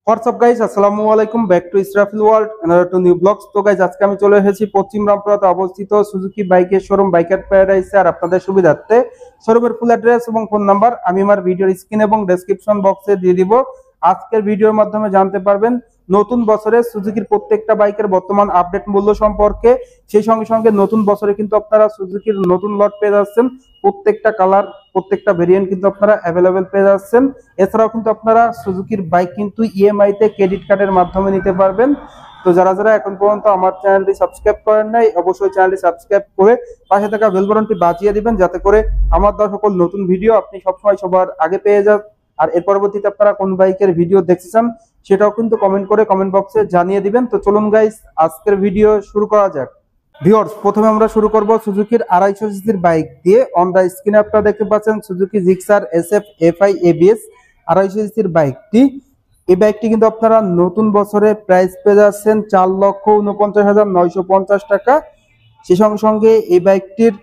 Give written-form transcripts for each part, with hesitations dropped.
WhatsApp guys, আসসালামু আলাইকুম। Back to Israfil world, another to new blogs. তো গাইস, আজকে আমি চলে এসেছি পশ্চিম রামপুরাতে অবস্থিত সুজুকি বাইকের শোরুম বাইকার প্যারাডাইসে। আর আপনাদের সুবিধার্থে শোরুমের ফুল অ্যাড্রেস এবং ফোন নাম্বার আমি আমার ভিডিওর স্ক্রিন এবং ডেসক্রিপশন বক্সে দিয়ে দিব। আজকের ভিডিওর মাধ্যমে জানতে পারবেন নতুন বছরে সুজুকির প্রত্যেকটা বাইকের বর্তমান আপডেট মূল্য সম্পর্কে। সেই সঙ্গে সঙ্গে নতুন বছরে কিন্তু আপনারা সুজুকির নতুন লট পেয়ে যাচ্ছেন, প্রত্যেকটা কালার প্রত্যেকটা ভেরিয়েন্ট কিন্তু আপনারা অ্যাভেলেবেল পেয়ে যাচ্ছেন। এছাড়াও কিন্তু আপনারা সুজুকির বাইক কিন্তু ইএমআই তে ক্রেডিট কার্ডের মাধ্যমে নিতে পারবেন। তো যারা যারা এখন পর্যন্ত আমার চ্যানেলটি সাবস্ক্রাইব করেন নাই, অবশ্যই চ্যানেলটি সাবস্ক্রাইব করে পাশে থাকা বেল বাটনটি বাজিয়ে দিবেন, যাতে করে আমার দেওয়া সকল নতুন ভিডিও আপনি সবসময় সবার আগে পেয়ে যান। আর এর পরবর্তীতে আপনারা কোন বাইকের ভিডিও দেখতে চান সেটাও কিন্তু কমেন্ট করে কমেন্ট বক্সে জানিয়ে দিবেন। তো চলুন গাইস, আজকের ভিডিও শুরু করা যাক। ভিউয়ার্স, প্রথমে আমরা শুরু করব সুজুকির 250 সিসির বাইক দিয়ে। অন দা স্ক্রিনে আপনারা দেখতে পাচ্ছেন Suzuki Gixxer SF FI ABS 250 সিসির বাইকটি। এই বাইকটি কিন্তু আপনারা নতুন বছরে প্রাইস পেয়ে যাচ্ছেন 4,49,950 টাকা। সেই সঙ্গে সঙ্গে এই বাইকটির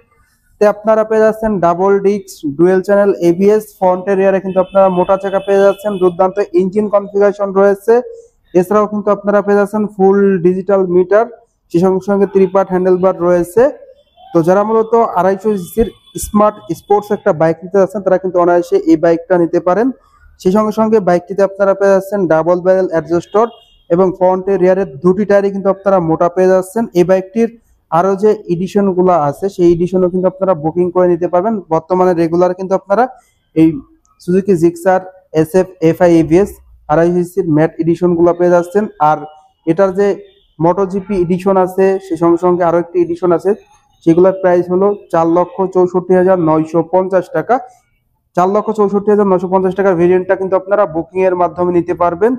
আপনারা পেয়ে যাচ্ছেন double disc dual channel ABS, ফ্রন্টের রিয়ারে কিন্তু আপনারা মোটা চাকা পেয়ে যাচ্ছেন, দুর্দান্ত ইঞ্জিন কনফিগারেশন রয়েছে। এছাড়াও কিন্তু আপনারা পেয়ে যাচ্ছেন ফুল ডিজিটাল মিটার, সেই সঙ্গে সঙ্গে 3 পার্ট হ্যান্ডেলবার রয়েছে। তো যারা মূলত 250 সিসির স্মার্ট স্পোর্টস একটা বাইক নিতে যাচ্ছেন তারা কিন্তু অনায়াসে এই বাইকটা নিতে পারেন। সেই সঙ্গে সঙ্গে বাইকটিতে আপনারা পেয়ে যাচ্ছেন ডাবল ব্যারেল অ্যাডজাস্টর এবং ফ্রন্টের রিয়ারের দুটি টায়ারই কিন্তু আপনারা মোটা পেয়ে যাচ্ছেন। এই বাইকটির আরো যে এডিশন গুলো আছে সেই এডিশনও কিন্তু আপনারা বুকিং করে নিতে পারবেন। বর্তমানে রেগুলার কিন্তু আপনারা এই Suzuki Gixxer SF FI ABS 250 সিসির ম্যাট এডিশন গুলো পেয়ে যাচ্ছেন। আর এটার যে মোটোজিপি এডিশন আছে সেই সঙ্গে সঙ্গে আরো একটি এডিশন আছে, সেগুলোর প্রাইস হলো 4,64,950 টাকা। 4,64,950 টাকার ভেরিয়েন্টটা কিন্তু আপনারা বুকিং এর মাধ্যমে নিতে পারবেন।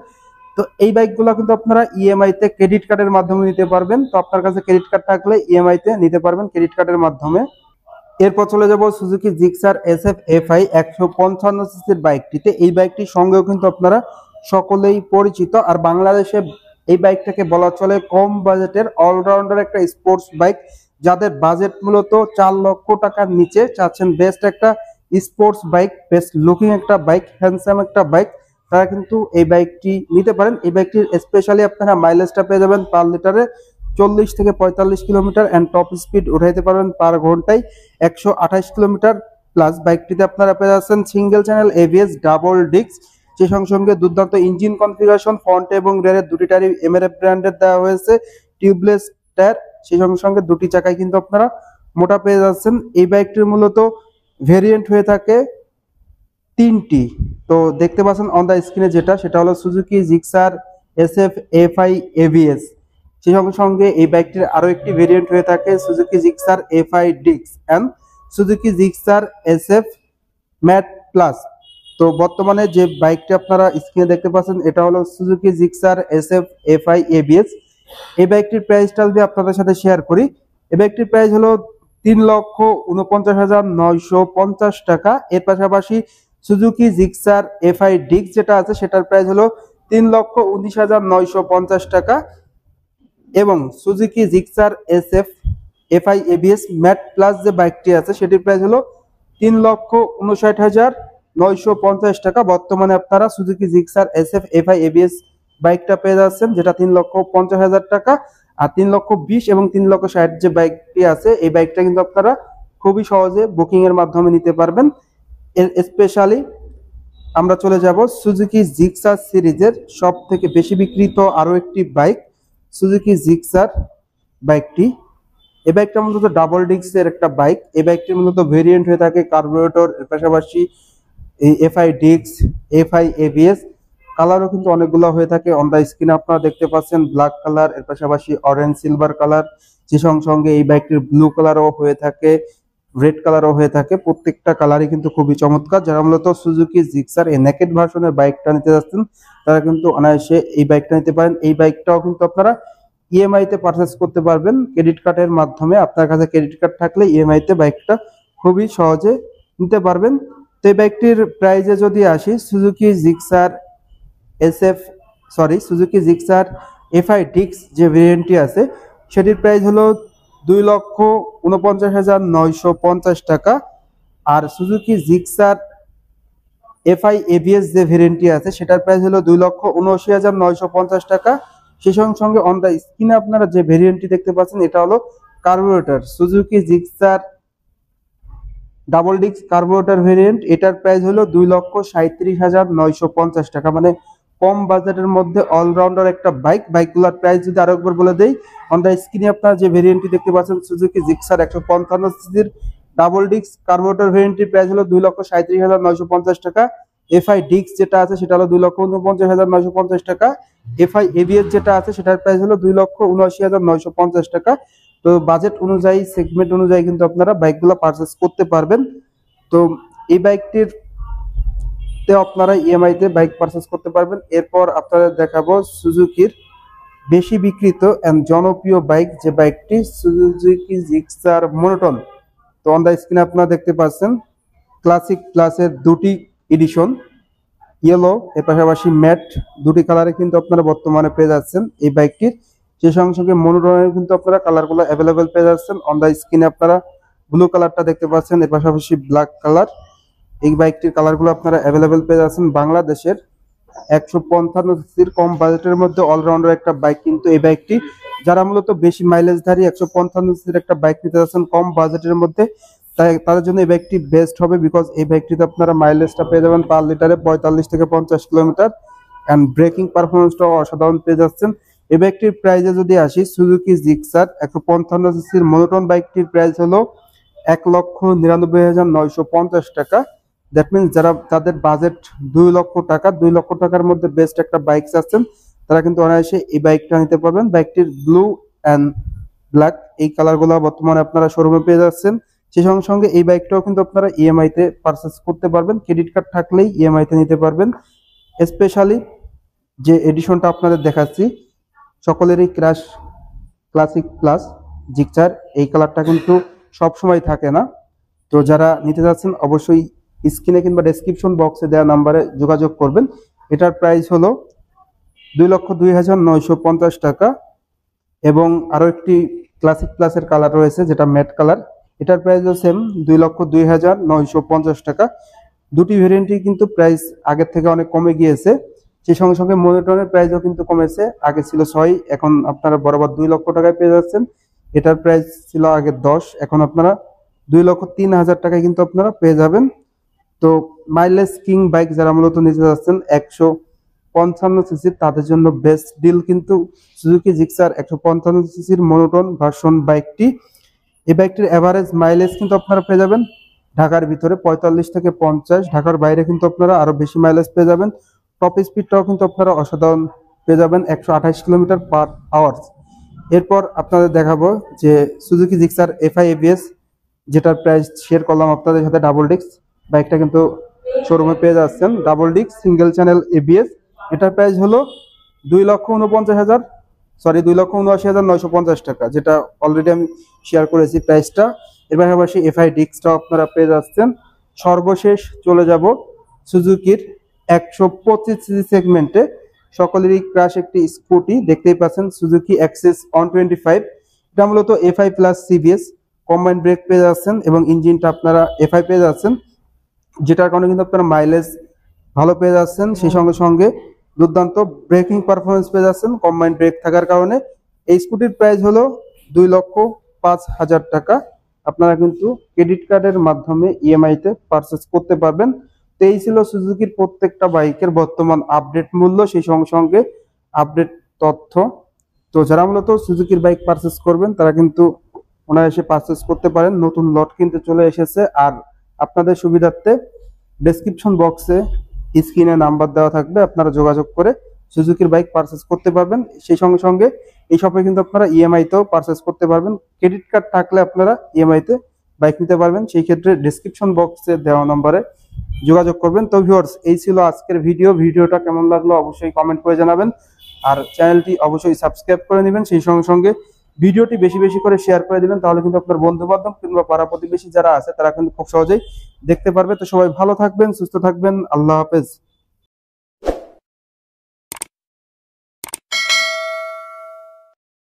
তো এই বাইকগুলো কিন্তু আপনারা ইএমআই তে ক্রেডিট কার্ডের মাধ্যমে নিতে পারবেন। তো আপনার কাছে ক্রেডিট কার্ড থাকলে ইএমআই তে নিতে পারবেন ক্রেডিট কার্ডের মাধ্যমে। এরপর চলে যাব সুজুকি জিক্সার এসএফ এফআই 155 সিসির বাইকটিতে। এই বাইকটির সঙ্গেও কিন্তু আপনারা সকলেই পরিচিত। আর বাংলাদেশে এই বাইকটাকে বলা চলে কম বাজেটের অলরাউন্ডার একটা স্পোর্টস বাইক। যাদের বাজেট মূলত 4 লক্ষ টাকার নিচে চাচ্ছেন বেস্ট একটা স্পোর্টস বাইক, বেস্ট লুকিং একটা বাইক, হ্যান্ডসাম একটা বাইক, তারা কিন্তু এই বাইকটি নিতে পারেন। এই বাইকটির স্পেশালি আপনারা মাইলেজটা পেয়ে যাবেন পার লিটারে 40 থেকে 45 কিলোমিটার অ্যান্ড টপ স্পিড উঠাইতে পারবেন পার ঘন্টায় 128 কিলোমিটার প্লাস। বাইকটিতে আপনারা পেয়ে যাচ্ছেন single channel ABS double disc, সেই সঙ্গে সঙ্গে দুর্দান্ত ইঞ্জিন কনফিগারেশন, ফ্রন্ট এবং রিয়ারের দুটি টায়ারই এমআরএফ ব্র্যান্ডের দেওয়া হয়েছে, টিউবলেস টায়ার, সেই সঙ্গে সঙ্গে দুটি চাকায় কিন্তু আপনারা মোটা পেয়ে যাচ্ছেন। এই বাইকটির মূলত ভেরিয়েন্ট হয়ে থাকে 3টি। তো দেখতে পাচ্ছেন অন দা স্ক্রিনে যেটা, সেটা হলো Suzuki Gixxer SF FI ABS. সেই সঙ্গে সঙ্গে এই বাইকটির আরো একটি ভেরিয়েন্ট হয়ে থাকে সুজুকি জিক্সার এফআই ডিক্স and Suzuki Gixxer SF matt plus. তো বর্তমানে যে বাইকটি আপনারা স্ক্রিনে দেখতে পাচ্ছেন এটা হলো Suzuki Gixxer SF FI ABS. এই বাইকটির প্রাইসটা যদি আপনাদের সাথে শেয়ার করি, এই বাইকটির প্রাইস হলো 3,49,950 টাকা। এর পাশাপাশি সুজুকি জিক্সার এফআই ডিক্স যেটা আছে সেটার প্রাইস হলো 3,19,950 টাকা। এবং Suzuki Gixxer SF FI ABS mat plus যে বাইকটি আছে সেটির প্রাইস হলো 3,59,950 টাকা। বর্তমানে আপনারা Suzuki Gixxer SF FI ABS বাইকটা পেয়ে যাচ্ছেন, যেটা 3,50,000 টাকা। আর 3,20,000 এবং 3,60,000 যে বাইকটি আছে এই বাইকটা কিন্তু আপনারা খুবই সহজে বুকিং এর মাধ্যমে নিতে পারবেন। স্পেশালি আমরা চলে যাব সুজুকি জিক্সার সিরিজের সব থেকে বেশি বিক্রিত আরো একটি বাইক সুজুকি জিক্সার বাইকটি। এই বাইকটা মূলত ডাবল ডিস্কের একটা বাইক। এই বাইকটির মূলত ভেরিয়েন্ট হয়ে থাকে কার্বোরেটর, এর পাশাপাশি এই এফআই ডিস্ক, এফআই এবিএস, কালারও কিন্তু অনেকগুলো হয়ে থাকে। অন দা স্ক্রিনে আপনারা দেখতে পাচ্ছেন ব্ল্যাক কালার, এর পাশাপাশি অরেঞ্জ সিলভার কালার, যে সঙ্গে এই বাইকটির ব্লু কালারও হয়ে থাকে, রেড কালারও হয়ে থাকে। প্রত্যেকটা কালারই কিন্তু খুবই চমৎকার। যারা মূলত সুজুকি জিক্সার এই নেকেড ভার্সনের বাইকটা নিতে যাচ্ছেন তারা কিন্তু অনায়াসে এই বাইকটা নিতে পারেন। এই বাইকটাও কিন্তু আপনারা ইএমআই তে পারচেজ করতে পারবেন ক্রেডিট কার্ডের মাধ্যমে। আপনার কাছে ক্রেডিট কার্ড থাকলে ইএমআই তে বাইকটা খুবই সহজে নিতে পারবেন। তো এই বাইকটির প্রাইসে যদি আসি, Suzuki Gixxer Suzuki Gixxer FI ডিক্স যে ভেরিয়েন্টটি আছে সেটির প্রাইস হলো 2,49,950 টাকা। আর সুজুকি জিক্সার এফআই এবিএস যে ভেরিয়েন্টটি আছে সেটার প্রাইস হলো 2,79,950 টাকা। সেই সঙ্গে সঙ্গে অন দ্য স্ক্রিনে আপনারা যে ভেরিয়েন্টটি দেখতে পাচ্ছেন এটা হলো carburettor Suzuki Gixxer double disc carburettor variant. এটার প্রাইস হলো 2,37,950 টাকা। মানে কম বাজেটের মধ্যে অলরাউন্ডার একটা বাইকগুলোর প্রাইস যদি আরো একবার বলে দেই, অন দ্য স্ক্রিনে আপনারা যে ভেরিয়েন্টটি দেখতে পাচ্ছেন সুজুকি জিক্সার 155 সিসির ডাবল ডিস্ক কার্বোরেটর ভেরিয়েন্টটির প্রাইস হলো 2,37,950 টাকা। এফআই ডিস্ক যেটা আছে সেটা হলো 2,49,950 টাকা। এফআই এবিএস যেটা আছে সেটার প্রাইস হলো 2,79,950 টাকা। তো বাজেট অনুযায়ী সেগমেন্ট অনুযায়ী কিন্তু আপনারা বাইকগুলো পারচেস করতে পারবেন। তো এই বাইকটির আপনারা ইএমআই তে বাইক পারচেস করতে পারবেন। এরপর আপনাদের দেখাবো সুজুকির বেশি বিক্রিত এন্ড জনপ্রিয় বাইক, যে বাইকটি সুজুকি জিক্সার মনোটন। তো অন দা স্ক্রিনে আপনারা দেখতে পাচ্ছেন ক্লাসিক প্লাসের দুটি এডিশন, ইয়েলো এর পাশাপাশি ম্যাট, দুটি কালারে কিন্তু আপনারা বর্তমানে পেয়ে যাচ্ছেন এই বাইকটির। সেই সঙ্গে সঙ্গে মনোটনের কিন্তু আপনারা কালারগুলো অ্যাভেলেবেল পেয়ে যাচ্ছেন। অন দা স্ক্রিনে আপনারা ব্লু কালারটা দেখতে পাচ্ছেন, এর পাশাপাশি ব্ল্যাক কালার। এই বাইকটির কালারগুলো আপনারা অ্যাভেলেবেল পেয়ে যাচ্ছেন। বাংলাদেশের 155 সিসির কম বাজেটের মধ্যে অলরাউন্ডার একটা বাইক কিন্তু এই বাইকটি। যারা মূলত বেশি মাইলেজধারী 155 সিসির একটা বাইক নিতে যাচ্ছেন কম বাজেটের মধ্যে, তাই তাদের জন্য এই বাইকটি বেস্ট হবে। বিকজ এই বাইকটিতে আপনারা মাইলেজটা পেয়ে যাবেন পার লিটারে 45 থেকে 50 কিলোমিটার অ্যান্ড ব্রেকিং পারফরমেন্সটাও অসাধারণ পেয়ে যাচ্ছেন। এই বাইকটির প্রাইসে যদি আসি, সুজুকি জিক্সার 155 সিসির মনোটন বাইকটির প্রাইস হলো 1,99,950 টাকা। দ্যাট মিনস যারা তাদের বাজেট 2 লক্ষ টাকা, 2 লক্ষ টাকার মধ্যে বেস্ট একটা বাইক চাচ্ছেন তারা কিন্তু অনায়াসে এই বাইকটা নিতে পারবেন। বাইকটির ব্লু অ্যান্ড ব্ল্যাক এই কালারগুলো বর্তমানে আপনারা শোরুমে পেয়ে যাচ্ছেন। সেই সঙ্গে সঙ্গে এই বাইকটাও কিন্তু আপনারা ইএমআই তে পারচেস করতে পারবেন, ক্রেডিট কার্ড থাকলেই ইএমআই তে নিতে পারবেন। স্পেশালি যে এডিশনটা আপনাদের দেখাচ্ছি সকলেরই ক্লাসিক প্লাস জিক্সার, এই কালারটা কিন্তু সব সময় থাকে না। তো যারা নিতে যাচ্ছেন অবশ্যই স্ক্রিনে কিংবা ডেসক্রিপশন বক্সে দেওয়া নাম্বারে যোগাযোগ করবেন। এটার প্রাইস হলো 2,02,950 টাকা। এবং আরো একটি ক্লাসিক প্লাসের কালার রয়েছে যেটা ম্যাট কালার, এটার প্রাইসও সেম 2,02,950 টাকা। দুটি ভেরিয়েন্টই কিন্তু প্রাইস আগের থেকে অনেক কমে গিয়েছে। সেই সঙ্গে সঙ্গে মনোটনের প্রাইসও কিন্তু কমেছে, আগে ছিল 6, এখন আপনারা বরাবর 2 লক্ষ টাকায় পেয়ে যাচ্ছেন। এটার প্রাইস ছিল আগে 10, এখন আপনারা 2,03,000 টাকায় কিন্তু আপনারা পেয়ে যাবেন। তো মাইলেজ কিং বাইক যারা মূলত নিতে যাচ্ছেন 155 সিসির, তাদের জন্য বেস্ট ডিল কিন্তু সুজুকি জিক্সার 155 সিসির মনোটন ভার্সন বাইকটি। এই বাইকটির এভারেজ মাইলেজ কিন্তু আপনারা পেয়ে যাবেন ঢাকার ভিতরে 45 থেকে 50, ঢাকার বাইরে কিন্তু আপনারা আরো বেশি মাইলেজ পেয়ে যাবেন। টপ স্পিডটাও কিন্তু আপনারা অসাধারণ পেয়ে যাবেন 128 কিলোমিটার পার আওয়ার্স। এরপর আপনাদের দেখাবো যে সুজুকি জিক্সার এফআই এবিএস, যেটার প্রাইস শেয়ার করলাম আপনাদের সাথে। ডাবল ডিস্ক বাইকটা কিন্তু শোরুমে পেয়ে যাচ্ছেন, double disc single channel ABS. এটার প্রাইস হলো 2,79,950 টাকা, যেটা অলরেডি আমি শেয়ার করেছি প্রাইসটা। এর পাশাপাশি এফআই ডিস্কটাও আপনারা পেয়ে যাচ্ছেন। সর্বশেষ চলে যাব সুজুকির 125 সিসি সেগমেন্টে, সকলেরই ক্রাশ একটি স্কুটি দেখতেই পাচ্ছেন সুজুকি অ্যাক্সেস 125। এটা মূলত FI plus CBS combined brake পেয়ে যাচ্ছেন এবং ইঞ্জিনটা আপনারা এফআই পেয়ে যাচ্ছেন, যেটার কারণে কিন্তু আপনারা মাইলেজ ভালো পেয়ে যাচ্ছেন। সেই সঙ্গে সঙ্গে দুর্দান্ত ব্রেকিং পারফরমেন্স পেয়ে যাচ্ছেন কম্বাইন্ড ব্রেক থাকার কারণে। এই স্কুটির প্রাইস হলো 2,05,000 টাকা। আপনারা কিন্তু ক্রেডিট কার্ডের মাধ্যমে ইএমআই তে পারচেস করতে পারবেন। তো এই ছিল সুজুকির প্রত্যেকটা বাইকের বর্তমান আপডেট মূল্য, সেই সঙ্গে সঙ্গে আপডেট তথ্য। তো যারা মূলত সুজুকির বাইক পারচেস করবেন তারা কিন্তু অনায়াসে পারচেস করতে পারেন, নতুন লট কিন্তু চলে এসেছে। আর আপনাদের সুবিধার্থে ডেসক্রিপশন বক্সে স্ক্রিনে নাম্বার দেওয়া থাকবে, আপনারা যোগাযোগ করে সুজুকির বাইক পারচেস করতে পারবেন। সেই সঙ্গে সঙ্গে এই শপে কিন্তু আপনারা ইএমআই তেও পারচেস করতে পারবেন, ক্রেডিট কার্ড থাকলে আপনারা ইএমআই তে বাইক নিতে পারবেন। সেই ক্ষেত্রে ডেসক্রিপশন বক্সে দেওয়া নম্বরে যোগাযোগ করবেন। তো ভিউয়ার্স, এই ছিল আজকের ভিডিওটা কেমন লাগলো অবশ্যই কমেন্ট করে জানাবেন। আর চ্যানেলটি অবশ্যই সাবস্ক্রাইব করে নেবেন। সেই সঙ্গে সঙ্গে ভিডিওটি বেশি বেশি করে শেয়ার করে দিবেন, তাহলে কিন্তু আপনার বন্ধু বান্ধব কিংবা পাড়া প্রতিবেশী যারা আছে তারা কিন্তু খুব সহজেই দেখতে পারবে। তো সবাই ভালো থাকবেন, সুস্থ থাকবেন, আল্লাহ হাফেজ।